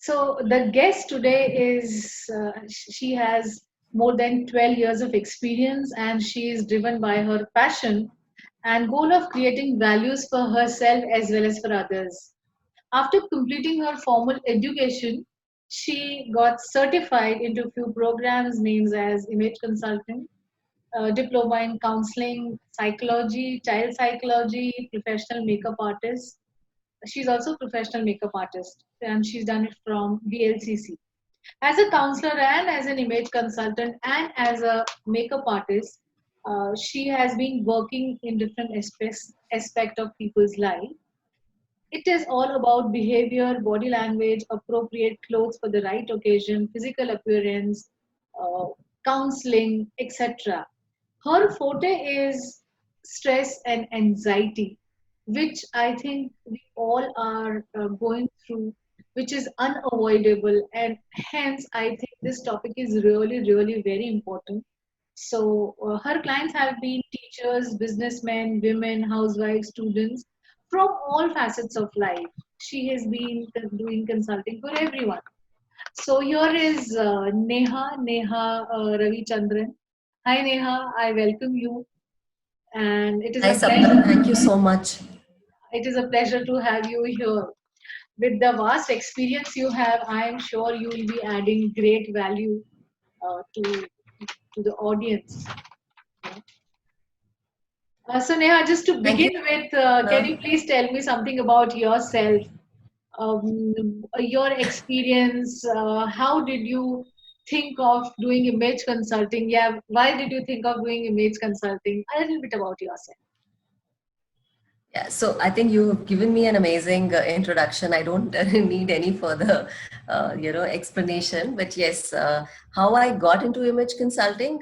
So the guest today is, she has more than 12 years of experience, and she is driven by her passion and goal of creating values for herself as well as for others. After completing her formal education, she got certified into a few programs named as image consulting, diploma in counseling, psychology, child psychology, professional makeup artist. She's also a professional makeup artist, and she's done it from BLCC. As a counselor and as an image consultant and as a makeup artist, she has been working in different aspect of people's life. It is all about behavior, body language, appropriate clothes for the right occasion, physical appearance, uh, counseling, etc. Her forte is stress and anxiety, which I think we all are going through, which is unavoidable. And hence, I think this topic is really, really very important. So, her clients have been teachers, businessmen, women, housewives, students from all facets of life. She has been doing consulting for everyone. So, here is Neha Ravi Chandran. Hi, Neha. I welcome you, and it is Hi, a Sapna. pleasure. Thank you so much. It is a pleasure to have you here. With the vast experience you have, I am sure you will be adding great value to the audience. So Neha, just to Thank you, begin with, can Sapna. you please tell me something about yourself, your experience? How did you think of doing image consulting? Yeah, why did you think of doing image consulting? A little bit about yourself. Yeah, so I think you have given me an amazing introduction. I don't need any further, explanation. But yes, how I got into image consulting.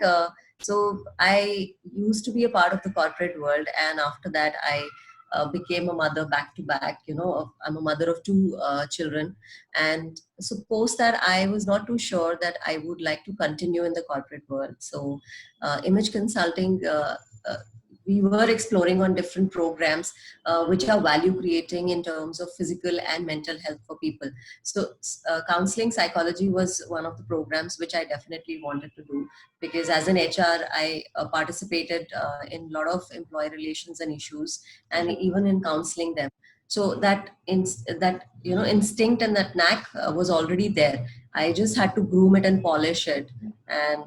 So I used to be a part of the corporate world, and after that, I became a mother back to back. I'm a mother of two children, and so post that, I was not too sure that I would like to continue in the corporate world. So, image consulting. We were exploring on different programs which are value creating in terms of physical and mental health for people. So, counseling psychology was one of the programs which I definitely wanted to do, because as an HR, I participated in a lot of employee relations and issues, and Right. even in counseling them. So that instinct and that knack was already there. I just had to groom it and polish it. And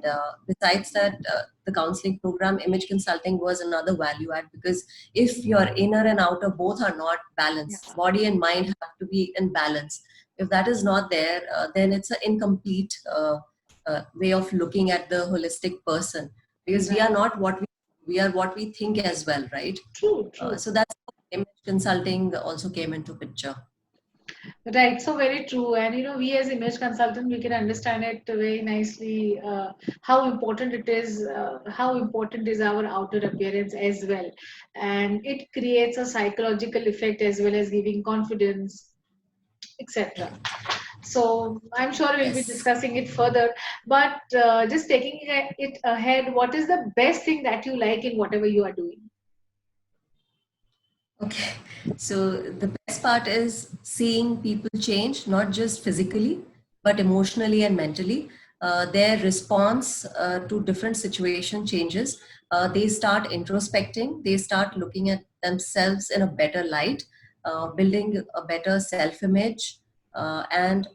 besides that, the counseling program, image consulting was another value add, because if your inner and outer both are not Yeah. balanced, body and mind have to be in balance. If that is not there, then it's an incomplete way of looking at the holistic person, because we are Right. not what we are what we think as well, right? True. True. So that's how image consulting also came into picture. Right, so very true. And we as image consultant, we can understand it very nicely, how important it is, how important is our outer appearance as well. And it creates a psychological effect as well as giving confidence, etc. So I'm sure we'll be Yes. discussing it further. But just taking it ahead, what is the best thing that you like in whatever you are doing? Okay. So the best part is seeing people change, not just physically, but emotionally and mentally. Their response to different situation changes. They start introspecting, they start looking at themselves in a better light, building a better self image. And,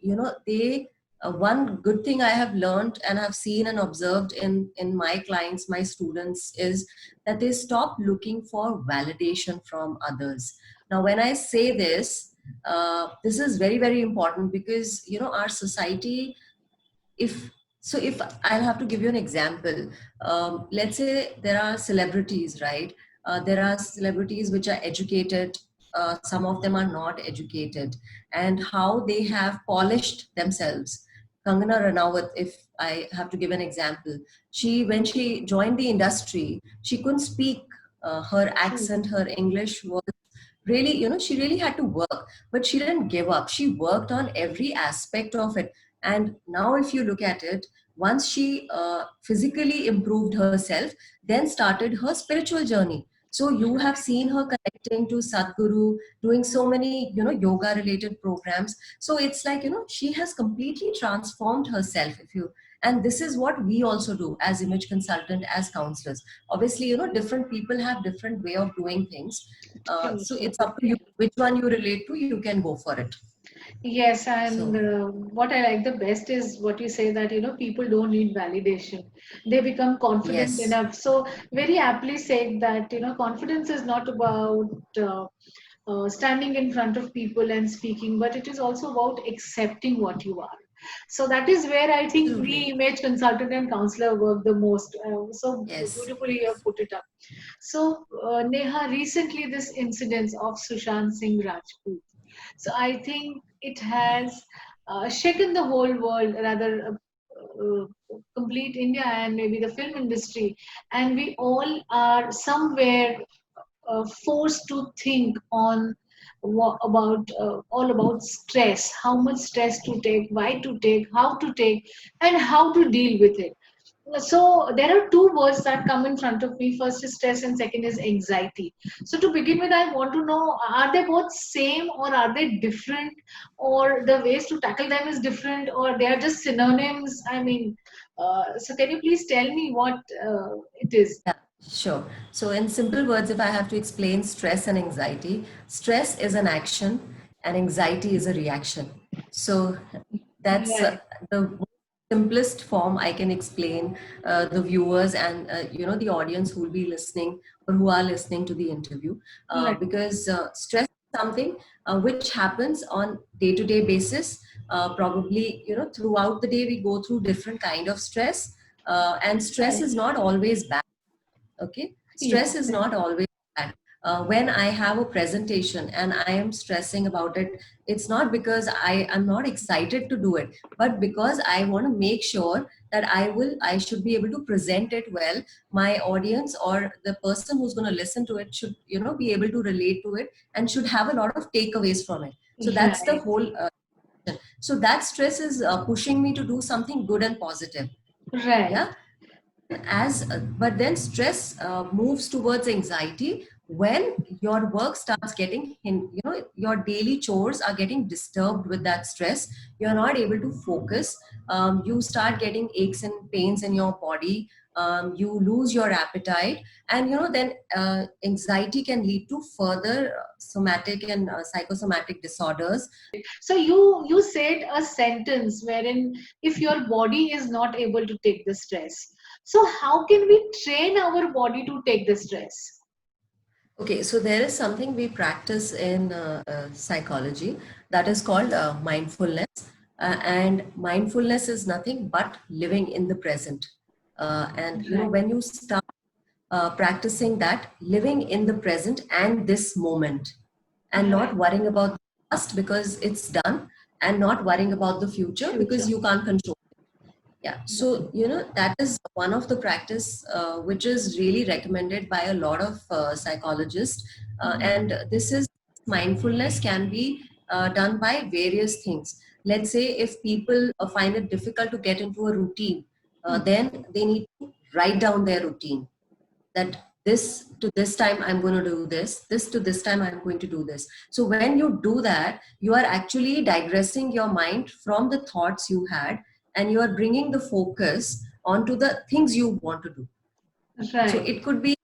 they one good thing I have learned and have seen and observed in my clients, my students, is that they stop looking for validation from others. Now, when I say this, this is very, very important, because our society, if if I'll have to give you an example, let's say there are celebrities, right? There are celebrities which are educated, some of them are not educated, and how they have polished themselves. Kangana Ranaut, if I have to give an example, when she joined the industry, she couldn't speak. Her True. accent, her English was really, she really had to work, but she didn't give up. She worked on every aspect of it. And now, if you look at it, once she physically improved herself, then started her spiritual journey. So you have seen her connecting to Sadhguru, doing so many, yoga related programs. So it's like, she has completely transformed herself. And this is what we also do as image consultant, as counselors. Obviously, different people have different way of doing things. True, So true. it's up to you which one you relate to, you can go for it. Yes, and So what I like the best is what you say that people don't need validation. They become confident yes, enough. So very aptly said that confidence is not about standing in front of people and speaking, but it is also about accepting what you are. So that is where I think we absolutely. image consultant and counselor work the most. So Yes. beautifully you have put it up. So Neha, recently this incident of Sushant Singh Rajput. So I think it has shaken the whole world, rather complete India and maybe the film industry. And we all are somewhere forced to think on about all about stress, how much stress to take, why to take, how to take, and how to deal with it. So there are two words that come in front of me. First is stress, and second is anxiety. So to begin with, I want to know: are they both same, or are they different, or the ways to tackle them is different, or they are just synonyms? I mean, so can you please tell me what it is? Yeah, sure. So, in simple words, if I have to explain stress and anxiety, stress is an action and anxiety is a reaction. So, that's Right, the simplest form I can explain the viewers and the audience who will be listening or who are listening to the interview, right, because stress is something which happens on day-to-day basis. Probably throughout the day we go through different kind of stress, and stress right. is not always bad. Okay, Yeah, stress is not always bad. When I have a presentation and I am stressing about it, it's not because I am not excited to do it, but because I want to make sure that I should be able to present it well. My audience or the person who's going to listen to it should be able to relate to it and should have a lot of takeaways from it. So that's the right, whole so that stress is pushing me to do something good and positive. right, Yeah. As But then stress moves towards anxiety when your work starts getting your daily chores are getting disturbed with that stress. You're not able to focus. You start getting aches and pains in your body. You lose your appetite, and then anxiety can lead to further somatic and psychosomatic disorders. So you said a sentence wherein if your body is not able to take the stress, so how can we train our body to take the stress? Okay, so there is something we practice in psychology that is called mindfulness. And mindfulness is nothing but living in the present. And Right, when you start practicing that, living in the present and this moment, and not right. worrying about the past because it's done, and not worrying about the future Future. because you can't control. Yeah, so that is one of the practice which is really recommended by a lot of psychologists, and this is mindfulness can be done by various things. Let's say if people find it difficult to get into a routine, then they need to write down their routine, that this to this time I'm going to do this to this time I'm going to do this. So when you do that, you are actually digressing your mind from the thoughts you had, and you are bringing the focus onto the things you want to do. So Right. it could be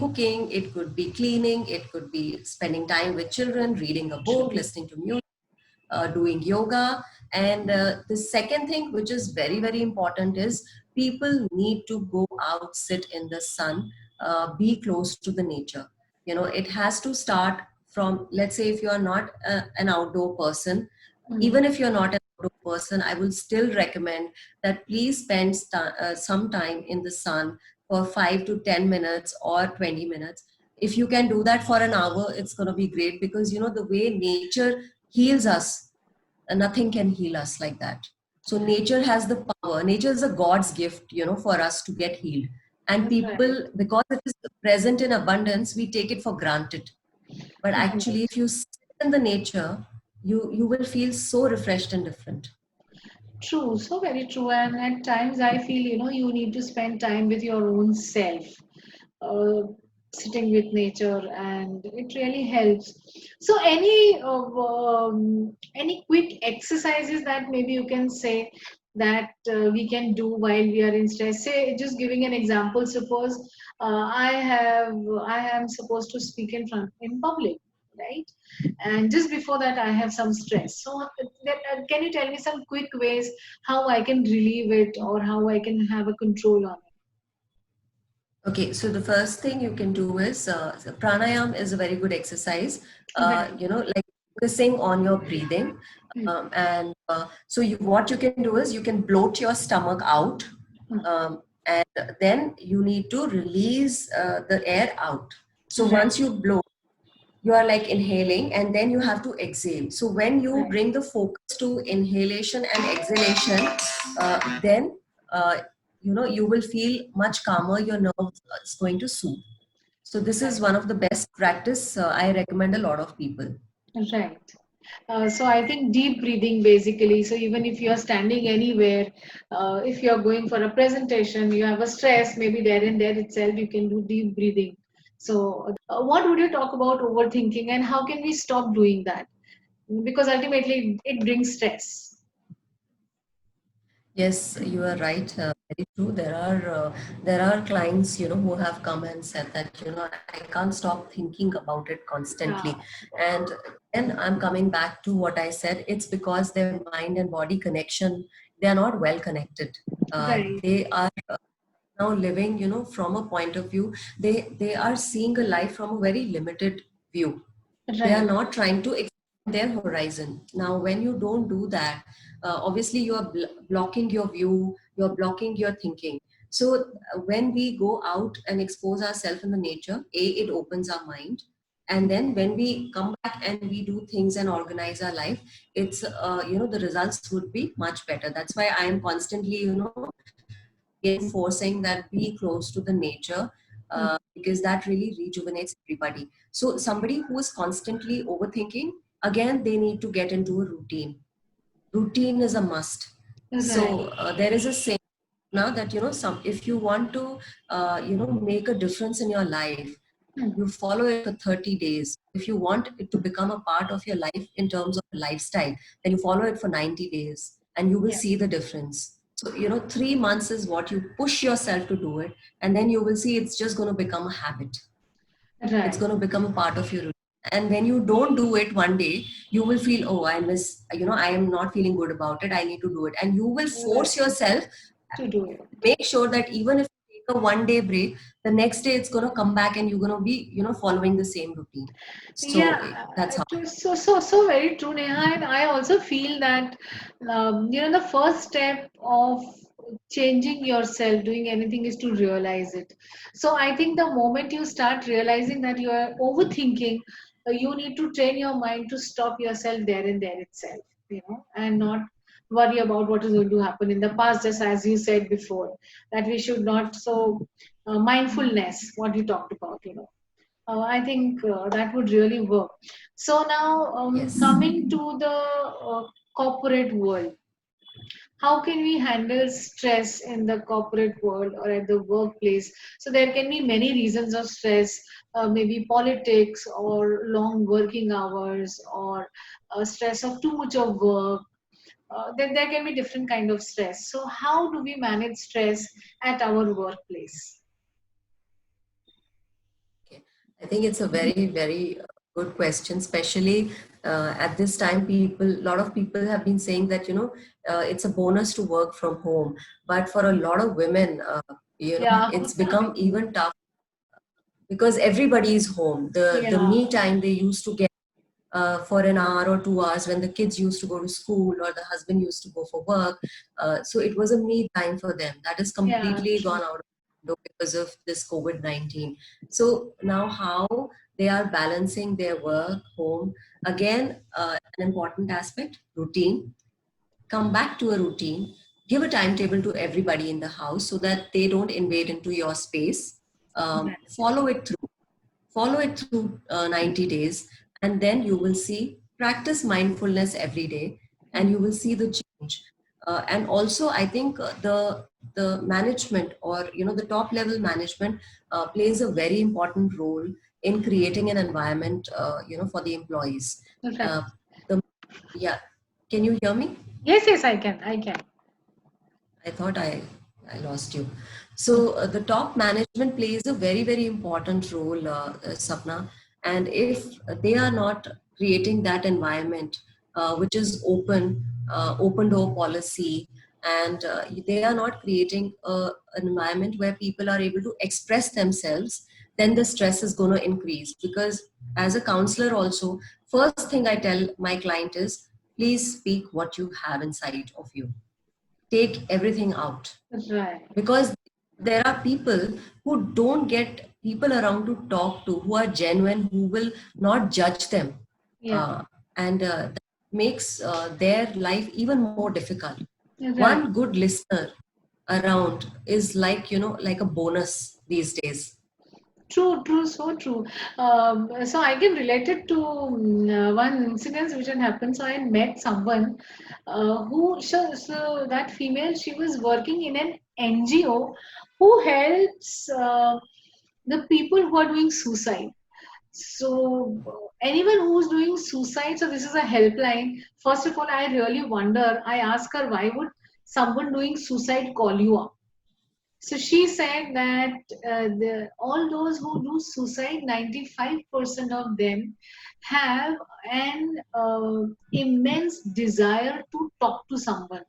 cooking, it could be cleaning, it could be spending time with children, reading a book, True. listening to music, doing yoga. And the second thing, which is very, very important, is people need to go out, sit in the sun, be close to the nature. It has to start from, let's say, if you are not an outdoor person, Mm. even if you're not an outdoor person, I will still recommend that please spend some time in the sun for 5 to 10 minutes or 20 minutes. If you can do that for an hour, it's going to be great, because the way nature heals us, nothing can heal us like that. So nature has the power. Nature is a God's gift, for us to get healed. And Right. people, because it is present in abundance, we take it for granted. But actually, Right. if you sit in the nature, you will feel so refreshed and different. True, so very true. And at times I feel, you need to spend time with your own self. Uh, sitting with nature, and it really helps. So any quick exercises that maybe you can say that we can do while we are in stress? Say, just giving an example, suppose I am supposed to speak in public, right? And just before that I have some stress. So can you tell me some quick ways how I can relieve it, or how I can have a control on Okay, so the first thing you can do is so pranayam is a very good exercise. it? Right. Like focusing on your breathing, Hmm. and so what you can do is you can bloat your stomach out, Hmm. and then you need to release the air out. So Right. once you blow, you are like inhaling, and then you have to exhale. So when you Right. bring the focus to inhalation and exhalation, then you will feel much calmer. Your nerves is going to soothe. So this is Right. one of the best practice I recommend a lot of people. Right. So I think deep breathing basically. So even if you're standing anywhere, if you're going for a presentation, you have a stress, maybe there and there itself, you can do deep breathing. So, what would you talk about overthinking, and how can we stop doing that? Because ultimately it brings stress. Yes, you are right. Very true. There are clients, who have come and said that, I can't stop thinking about it Yeah. constantly. And then I'm coming back to what I said. It's because their mind and body connection, they are not well connected. Right. They are now living, from a point of view. They are seeing a life from a very limited view. They are Right. not trying to expand their horizon. Now when you don't do that, obviously you are blocking your view, you're blocking your thinking. So when we go out and expose ourselves in the nature, it opens our mind, and then when we come back and we do things and organize our life, it's the results would be much better. That's why I am constantly enforcing that be close to the nature, because that really rejuvenates everybody. So somebody who is constantly overthinking, again, they need to get into a routine. Routine is a must. So Right. there is a saying now that some if you want to make a difference in your life, Hmm. you follow it for 30 days. If you want it to become a part of your life in terms of lifestyle, then you follow it for 90 days and you will Yeah. see the difference. So 3 months is what you push yourself to do it, and then you will see it's just going to become a habit. It's Right. going to become a part of your routine. And when you don't do it one day, you will feel, oh, I miss, I am not feeling good about it, I need to do it, and you will force Right. yourself. To do it. Make sure that even if you take a 1 day break, the next day it's going to come back and you're going to be following the same routine. So Yeah, that's how. so very true, Neha. And I also feel that the first step of changing yourself, doing anything, is to realize it. So I think the moment you start realizing that you are overthinking, you need to train your mind to stop yourself there and there itself, and not worry about what is going to happen in the past. Just as you said before, that we should not. So mindfulness, what you talked about. I think that would really work. So now, Yes. coming to the corporate world, how can we handle stress in the corporate world or at the workplace? So there can be many reasons of stress, maybe politics or long working hours, or stress of too much of work. Then there can be different kind of stress. So how do we manage stress at our workplace? Okay. I think it's a very, very good question, especially at this time. A lot of people have been saying that, it's a bonus to work from home. But for a lot of women, Yeah, it's become even tough because everybody is home. The yeah, me time they used to get for an hour or 2 hours when the kids used to go to school or the husband used to go for work. So it was a me time for them. That is yeah, completely true. gone out of window because of this COVID-19. So now how they are balancing their work, home, again, an important aspect, routine. Come back to a routine, give a timetable to everybody in the house so that they don't invade into your space. Right. Follow it through 90 days, and then you will see, practice mindfulness every day and you will see the change. And also I think the the management, or the top level management plays a very important role in creating an environment for the employees. Right. uh, the Yeah, can you hear me? Yes, yes, I can. I can. I thought I lost you. So the top management plays a very, very important role, Sapna. And if they are not creating that environment, which is open door policy, and they are not creating an environment where people are able to express themselves, then the stress is going to increase. Because as a counselor also, first thing I tell my client is, please speak what you have inside of you, take everything out, Right. because there are people who don't get people around to talk to, who are genuine, who will not judge them, Yeah. uh, and that makes their life even more difficult. Right. One good listener around is like, like a bonus these days. True, true, so true. So I can relate it to one incident which had happened. So I had met someone so that female, she was working in an NGO who helps the people who are doing suicide. So anyone who's doing suicide, so this is a helpline. First of all, I really wonder. I ask her, why would someone doing suicide call you up? So she said that all those who do suicide, 95% of them have an immense desire to talk to someone,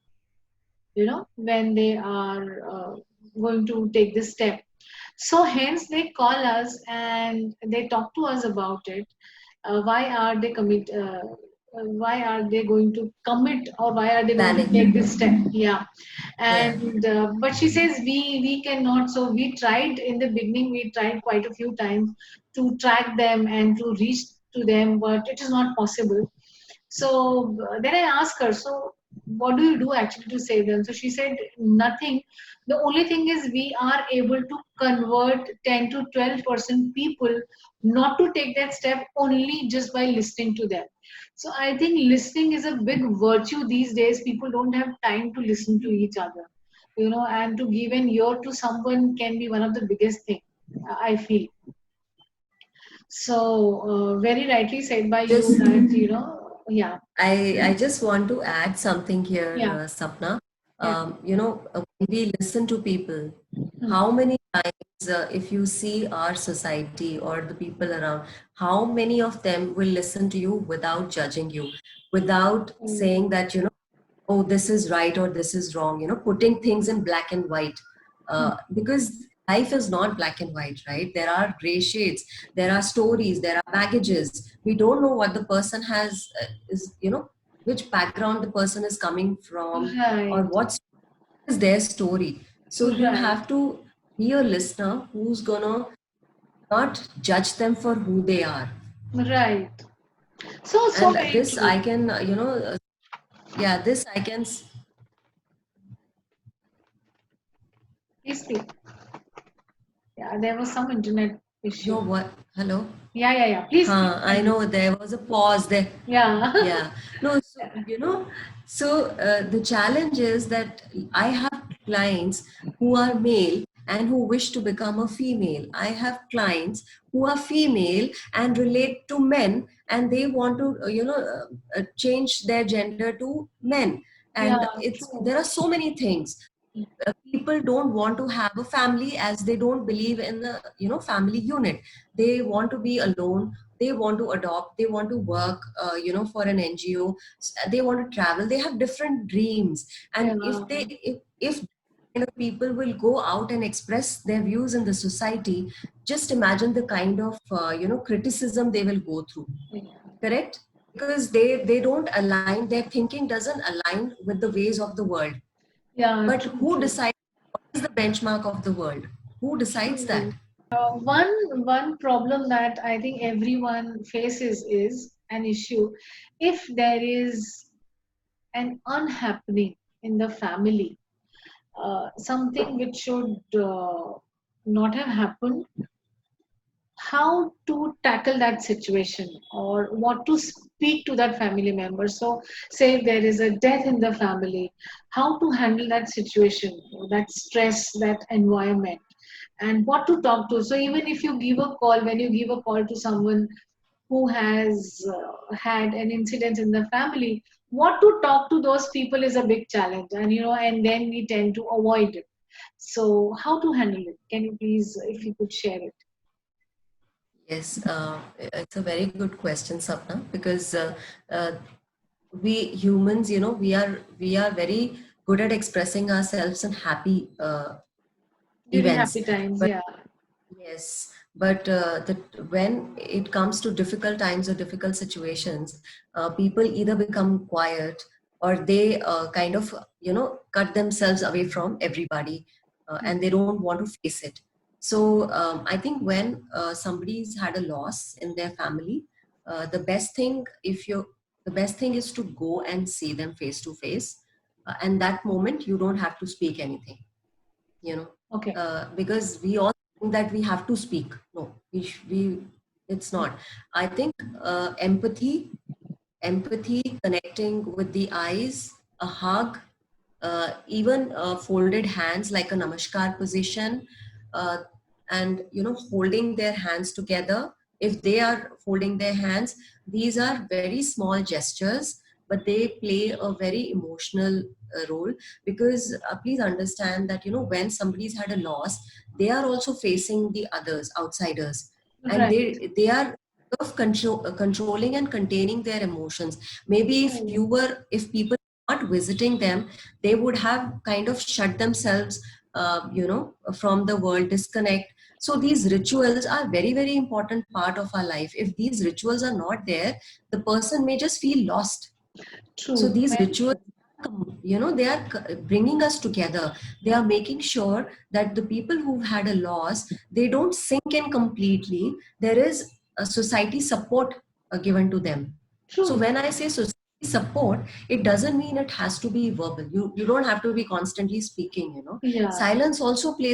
when they are going to take this step. So hence they call us and they talk to us about it. Why are they why are they going to commit, or why are they going to take Planning. this step? Yeah. Yeah. And but she says we cannot. So we tried in the beginning, we tried quite a few times to track them and to reach to them, but it is not possible. So then I asked her, so what do you do actually to save them? So she said, nothing. The only thing is we are able to convert 10 to 12% people not to take that step only just by listening to them. So I think listening is a big virtue these days. People don't have time to listen to each other, and to give an ear to someone can be one of the biggest thing, I feel. So very rightly said by you Just that, yeah, I just want to add something here, yeah, Sapna. yeah. When we listen to people, Hmm. how many times, if you see our society or the people around, how many of them will listen to you without judging you, without saying Mm. that, oh, this is right or this is wrong, putting things in black and white. Hmm. Because life is not black and white, right? There are gray shades, there are stories, there are baggages. We don't know what the person has, which background the person is coming from, or Right, what is their story. So you right, have to be a listener who's gonna not judge them for who they are. right. So And very this true. I can, yeah, this I can. Please speak. Yeah, there was some internet Yo, issue. what? Hello? Yeah, yeah, yeah. Please, please Huh, I continue. know there was a pause there. Yeah. Yeah. No, so, the challenge is that I have clients who are male and who wish to become a female. I have clients who are female and relate to men, and they want to, change their gender to men. Yeah, And true. there are so many things. People don't want to have a family, as they don't believe in the, family unit. They want to be alone, they want to adopt, they want to work, for an NGO. They want to travel, they have different dreams. Yeah, And if kind of people will go out and express their views in the society, just imagine the kind of criticism they will go through. yeah, Correct? Because they don't align, their thinking doesn't align with the ways of the world. yeah, But true, who true. decides what is the benchmark of the world? Who decides that? True. One problem that I think everyone faces is an issue. If there is an unhappening in the family, something which should not have happened, how to tackle that situation or what to speak to that family member. So, say if there is a death in the family, how to handle that situation, that stress, that environment, and what to talk to. So, even if you give a call, when you give a call to someone who has had an incident in the family, what to talk to those people is a big challenge, and and then we tend to avoid it. So, how to handle it? Can you please, if you could share it? Yes, it's a very good question, Sapna, because uh, we humans, we are very good at expressing ourselves in happy During events, happy times, but yeah. yes, but when it comes to difficult times or difficult situations, people either become quiet or they kind of, cut themselves away from everybody, and they don't want to face it. So I think when somebody's had a loss in their family, the best thing, the best thing is to go and see them face to face, and that moment you don't have to speak anything, you know Okay. because we all think that we have to speak. No, we it's not. I think empathy, connecting with the eyes, a hug, even folded hands like a namaskar position, uh, and holding their hands together. If they are holding their hands, these are very small gestures, but they play a very emotional role, because please understand that when somebody's had a loss, they are also facing the others, outsiders, and Right. they are of controlling and containing their emotions. Maybe Oh, if people are not visiting them, they would have kind of shut themselves, from the world, disconnect. So these rituals are very, very important part of our life. If these rituals are not there, the person may just feel lost. So true. these Very rituals, true. they are bringing us together. They are making sure that the people who've had a loss, they don't sink in completely. There is a society support given to them. So True. when I say society support, it doesn't mean it has to be verbal. You don't have to be constantly speaking. Yeah. Silence also plays.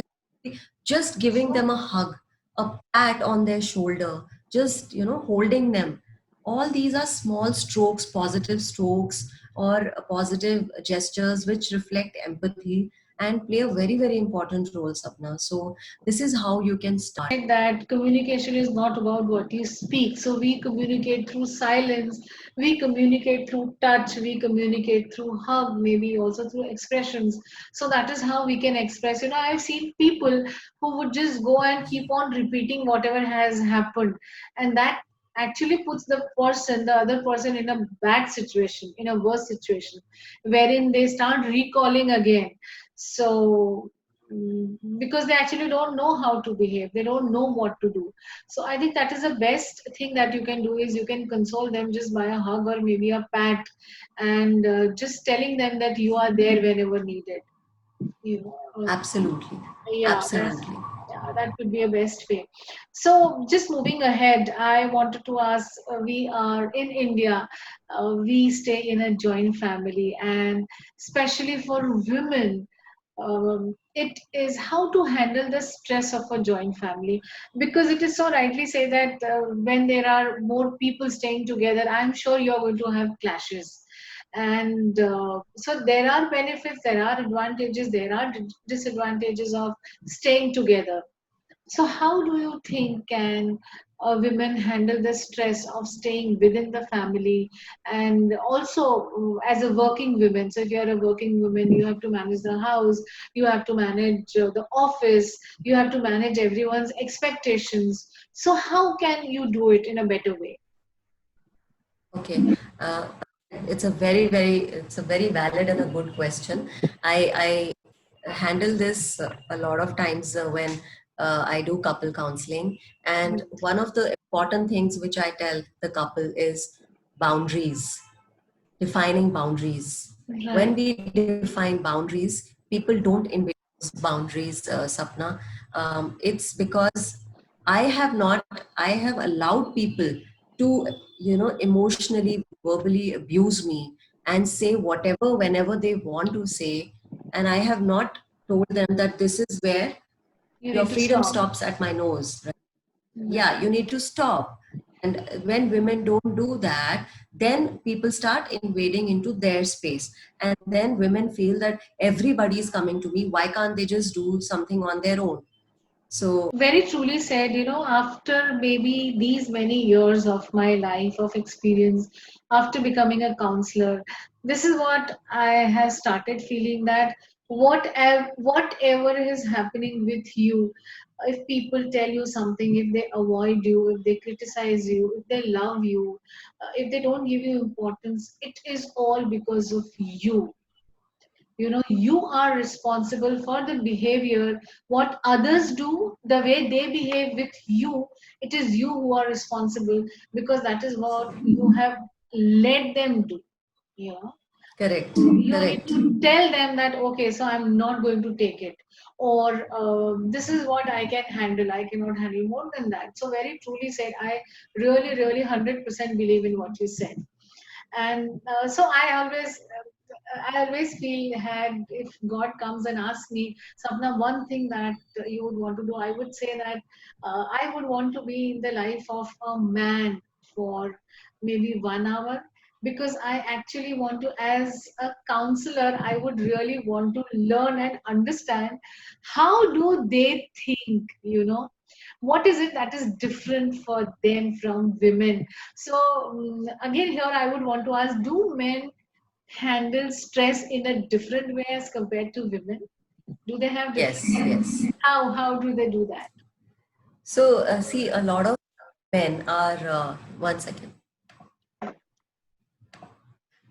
Just giving them a hug, a pat on their shoulder, just holding them. All these are small strokes, positive strokes, or positive gestures which reflect empathy and play a very, very important role, Sapna. So this is how you can start. That communication is not about what you speak. So we communicate through silence, we communicate through touch, we communicate through hug, maybe also through expressions. So that is how we can express. I've seen people who would just go and keep on repeating whatever has happened, and that actually puts the other person in a bad situation, in a worse situation, wherein they start recalling again. So because they actually don't know how to behave, they don't know what to do. So I think that is the best thing that you can do, is you can console them just by a hug or maybe a pat, and just telling them that you are there whenever needed. you know uh, Absolutely. yeah, Absolutely. that would be a best way. So just moving ahead, I wanted to ask, we are in India, we stay in a joint family, and especially for women, it is how to handle the stress of a joint family, because it is so rightly say that when there are more people staying together, I'm sure you're going to have clashes. And so there are benefits, there are advantages, there are disadvantages of staying together. So how do you think can women handle the stress of staying within the family, and also as a working woman? So if you're a working woman, you have to manage the house, you have to manage the office, you have to manage everyone's expectations. So how can you do it in a better way? Okay. Uh, it's a very valid and a good question. I handle this a lot of times when I do couple counseling. And one of the important things which I tell the couple is boundaries, defining boundaries. When Right. we define boundaries, people don't invade those boundaries, Sapna. It's because I have allowed people to, emotionally, verbally abuse me and say whatever, whenever they want to say. And I have not told them that this is where You your need to freedom stop. stops at my nose. Right? Yeah, you need to stop. And when women don't do that, then people start invading into their space. And then women feel that everybody is coming to me. Why can't they just do something on their own? So, Very truly said, after maybe these many years of my life of experience, after becoming a counselor, this is what I have started feeling that whatever is happening with you, if people tell you something, if they avoid you, if they criticize you, if they love you, if they don't give you importance, it is all because of you. You are responsible for the behavior, what others do, the way they behave with you. It is you who are responsible, because that is what you have let them do. you know correct, you need correct. to tell them that, okay, so I'm not going to take it, or this is what I can handle, I cannot handle more than that. So very truly said, I really really 100% believe in what you said. And so I always feel, had if God comes and asks me, Sapna, one thing that you would want to do, I would say that I would want to be in the life of a man for maybe 1 hour, because I actually want to, as a counselor, I would really want to learn and understand how do they think, what is it that is different for them from women. So again, here I would want to ask, do men handle stress in a different way as compared to women? Do they have Yes, different? yes. How do they do that? So, see, a lot of men are, 1 second.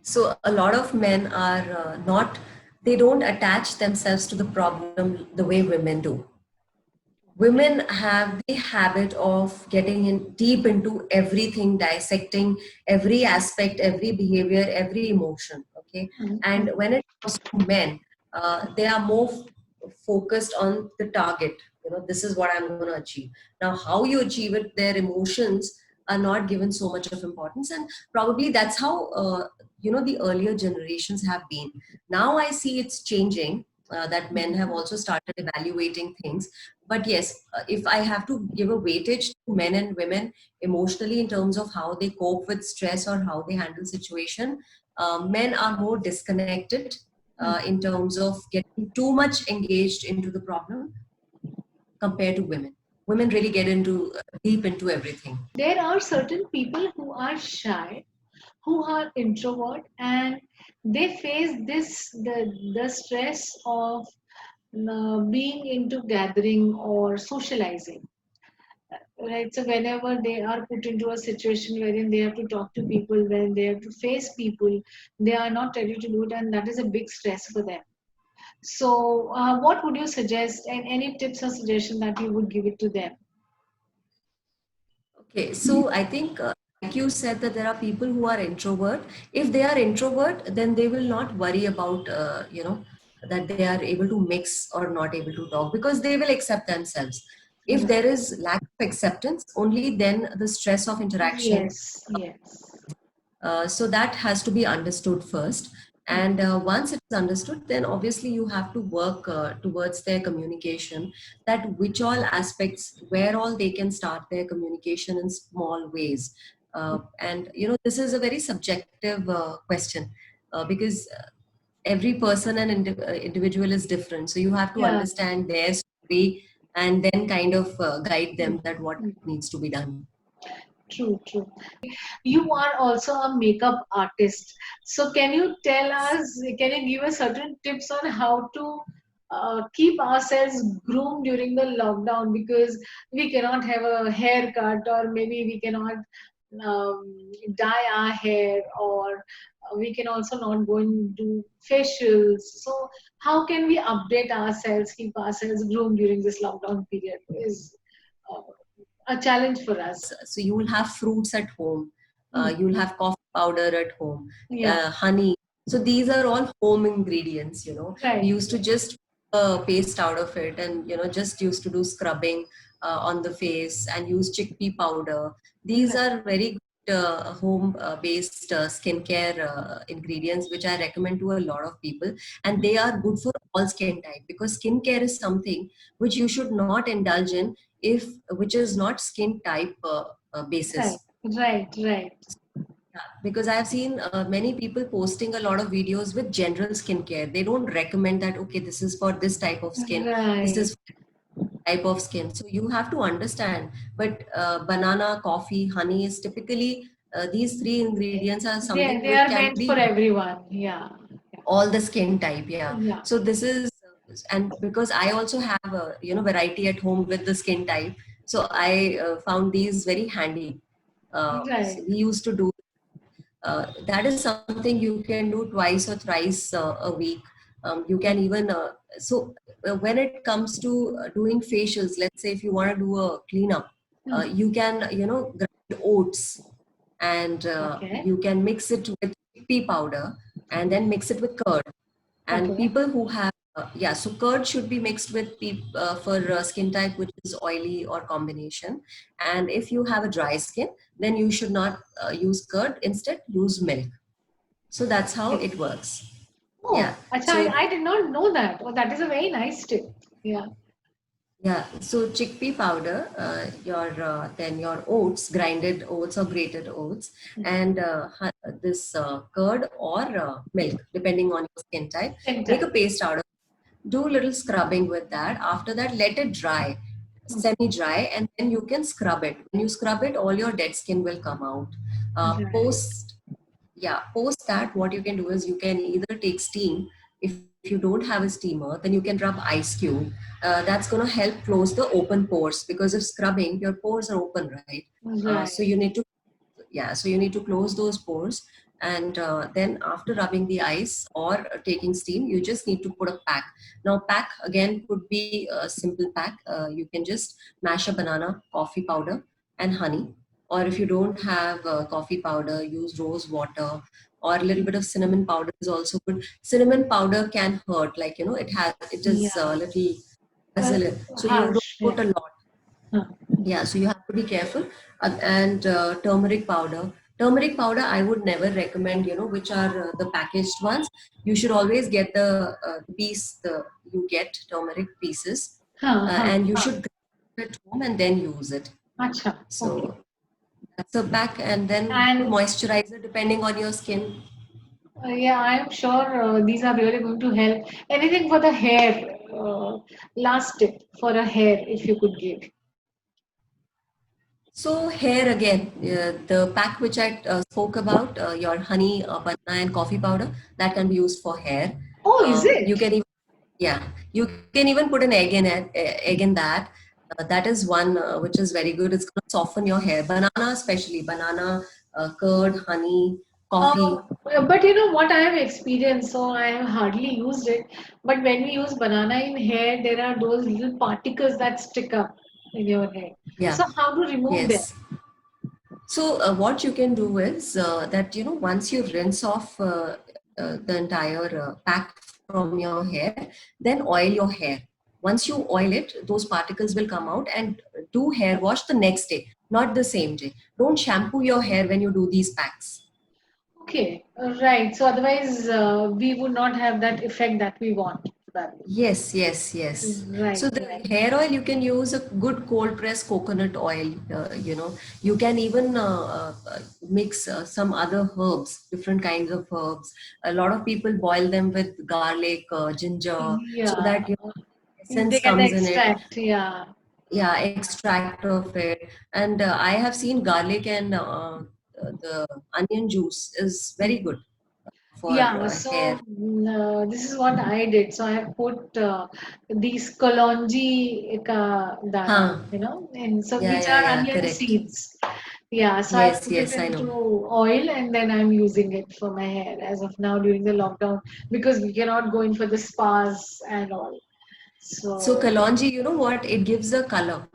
So, a lot of men are they don't attach themselves to the problem the way women do. Women have the habit of getting in deep into everything, dissecting every aspect, every behavior, every emotion. Okay, and Mhm. when it comes to men, they are more focused on the target. This is what I'm going to achieve. Now, how you achieve it, their emotions are not given so much of importance, and probably that's how the earlier generations have been. Now I see it's changing. That men have also started evaluating things, but yes, if I have to give a weightage to men and women emotionally in terms of how they cope with stress or how they handle situation, men are more disconnected in terms of getting too much engaged into the problem compared to women. Women really get into deep into everything. There are certain people who are shy, who are introvert, and they face the stress of being into gathering or socializing. Right, so whenever they are put into a situation wherein they have to talk to people, when they have to face people, they are not ready to do it, and that is a big stress for them. So what would you suggest, and any tips or suggestion that you would give it to them? Okay, so I think, like you said, that there are people who are introvert. If they are introvert, then they will not worry about, that they are able to mix or not able to talk, because they will accept themselves. If there Right. is lack of acceptance, only then the stress of interaction. Yes, yes. So that has to be understood first. And once it's understood, then obviously you have to work towards their communication, that which all aspects, where all they can start their communication in small ways. And, this is a very subjective question, because every person and individual is different. So you have to Yeah. understand their story and then kind of guide them that what needs to be done. True, true. You are also a makeup artist. So can you give us certain tips on how to keep ourselves groomed during the lockdown? Because we cannot have a haircut, or maybe we cannot dye our hair, or we can also not go and do facials. So how can we update ourselves, keep ourselves groomed during this lockdown period? Is uh, a challenge for us. So you will have fruits at home, Mm. you will have coffee powder at home, Yeah, honey. So these are all home ingredients. We right. used to just paste out of it, and just used to do scrubbing on the face and use chickpea powder. These Right. are very good home-based skincare ingredients, which I recommend to a lot of people, and they are good for all skin type, because skincare is something which you should not indulge in if which is not skin type Right, basis. right, right, Yeah, because I have seen many people posting a lot of videos with general skincare. They don't recommend that, okay, this is for this type of skin, this right. is type of skin. So you have to understand. But banana, coffee, honey is typically these three ingredients are something They which are can meant for be everyone. Yeah, all the skin type. Yeah. yeah, So this is, and because I also have a variety at home with the skin type, so I found these very handy. So right. we used to do that is something you can do twice or thrice a week. You can even when it comes to doing facials, let's say if you want to do a cleanup, Hmm. you can grind oats, and Okay, you can mix it with pea powder, and then mix it with curd. And okay. people who have so curd should be mixed with for skin type which is oily or combination. And if you have a dry skin, then you should not use curd, instead use milk. So that's how Okay. it works. Yeah. Oh, acha, So I did not know that. Oh, that is a very nice tip. Yeah. yeah, so chickpea powder, your then your oats, grinded oats or grated oats, and this curd or milk, depending on your skin type. Same Make a time. paste out of. Do a little scrubbing with that. After that, let it dry, Hmm. semi-dry, and then you can scrub it. When you scrub it, all your dead skin will come out. Right. Post that, what you can do is you can either take steam. If you don't have a steamer, then you can rub ice cube. That's going to help close the open pores, because of scrubbing, your pores are open, right? So Right. you need to close those pores. And then after rubbing the ice or taking steam, you just need to put a pack. Now pack again could be a simple pack. You can just mash a banana, coffee powder, and honey. Or if you don't have coffee powder, use rose water, or a little bit of cinnamon powder is also good. Cinnamon powder can hurt, like it is Yeah. a little Uh, resilient, so you don't Harsh. put Yeah. a lot. Huh. Yeah, so you have to be careful. And turmeric powder. Turmeric powder, I would never recommend, which are the packaged ones. You should always get you get turmeric pieces, Huh, huh, and you huh. should grind it at home and then use it. Acha. Okay. So that's a pack, and then And moisturizer depending on your skin. yeah, I'm sure these are really going to help. Anything for the hair? Last tip for a hair, if you could give. So hair again, the pack which I spoke about, your honey, banana, and coffee powder, that can be used for hair. Oh, is You it? can even, yeah, you can even put an egg in it, egg in that. That is one which is very good. It's going to soften your hair. Banana, especially banana, curd, honey, coffee. But you know what I have experienced, so I have hardly used it. But when we use banana in hair, there are those little particles that stick up in your hair. Yeah, So how to remove them? yes. So what you can do is that once you rinse off the entire pack from your hair, then oil your hair. Once you oil it, those particles will come out, and do hair wash the next day, not the same day. Don't shampoo your hair when you do these packs. Okay, right. So otherwise, we would not have that effect that we want. Probably. Yes, yes, yes. Right, So the right. hair oil, you can use a good cold pressed coconut oil. You can even mix some other herbs, different kinds of herbs. A lot of people boil them with garlic, ginger, so Yeah, that they essence get the comes in it. extract. Yeah. Yeah, extract of it. And I have seen garlic and the onion juice is very good for Yeah, hair. so this is what I did. So I have put these kalonji dana, Huh. and so Yeah, which yeah, are yeah, onion correct. seeds. Yeah, so I Yes, put it yes, I know. into oil and then I'm using it for my hair as of now during the lockdown because we cannot go in for the spas and all. So So, Kalonji, you know what? It gives a color.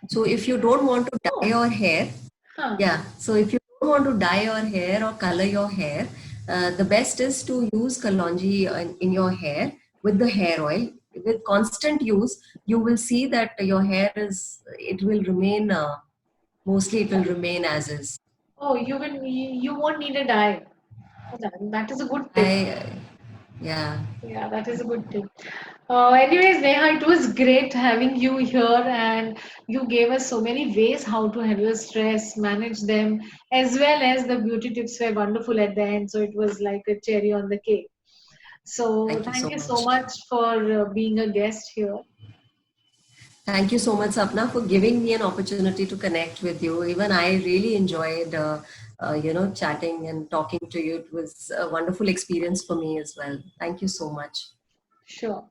So if you don't want to dye oh, your hair, huh, yeah. So if you don't want to dye your hair or color your hair, the best is to use Kalonji in your hair with the hair oil. With constant use, you will see that your hair it will remain, mostly it will remain as is. Oh, you won't need a diet. Oh, that is a good tip. I, yeah. Yeah, that is a good tip. Anyways, Neha, it was great having you here, and you gave us so many ways how to handle stress, manage them, as well as the beauty tips were wonderful at the end. So it was like a cherry on the cake. So Thank you thank so you so much. much for being a guest here. Thank you so much, Sapna, for giving me an opportunity to connect with you. Even I really enjoyed, chatting and talking to you. It was a wonderful experience for me as well. Thank you so much. Sure.